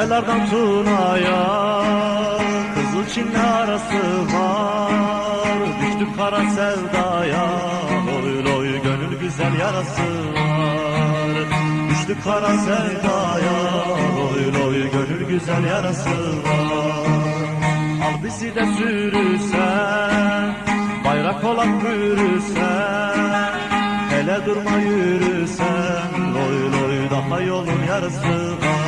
Çaylardan Tuna'ya Kızılçin'le arası var. Düştük kara sevdaya, loy loy gönül güzel yarası var. Düştük kara sevdaya, loy loy gönül güzel yarası var. Al bizi de sürürsen, bayrak olan bürürsen, hele durma yürürsen, loy loy daha yolun yarısı var.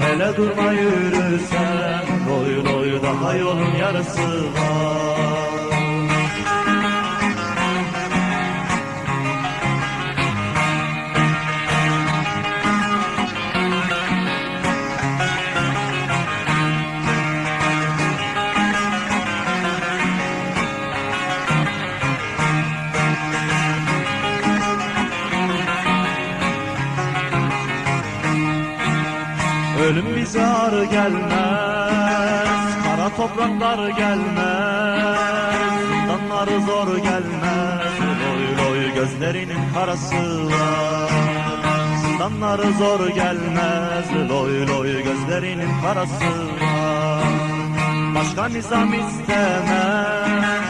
Hele durma yürürsen, loy loy daha yolun yarısı var. Ölüm bize ağır gelmez, kara topraklar gelmez, zindanları zor gelmez, loy loy gözlerinin karası var. Zindanları zor gelmez, loy loy gözlerinin karası var. Başka nizam istemem,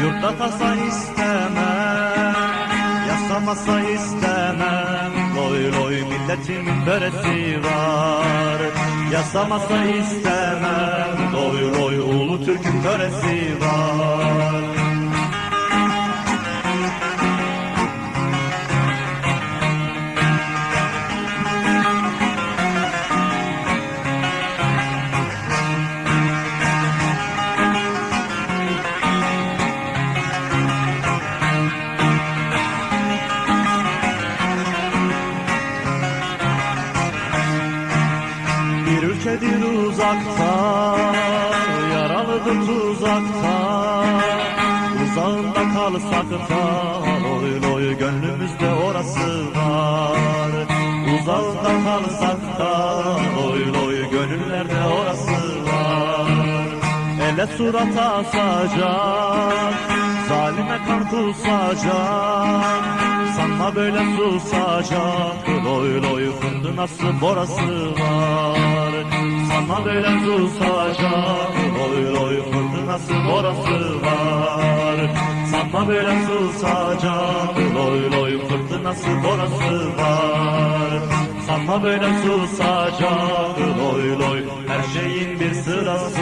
yurtta tasa istemem, yasamasa istemem, loy loy milletimin böresi var. Yasamasa istemem, loy loy ulu Türk'ün töresi var. Bir ülkedir uzakta, yaralıdır tuzakta, uzağında kalsak da, loy loy gönlümüzde orası var. Uzağında kalsak da, loy loy gönüllerde orası var. Ele surat asacak, zalime kan kusacak, sanma böyle susacak, loy loy fındınası borası var. Sanma böyle susacak, loy loy fındınası borası var. Sanma böyle susacak, loy loy fırtınası borası var. Sanma böyle susacak, loy loy her şeyin bir sırası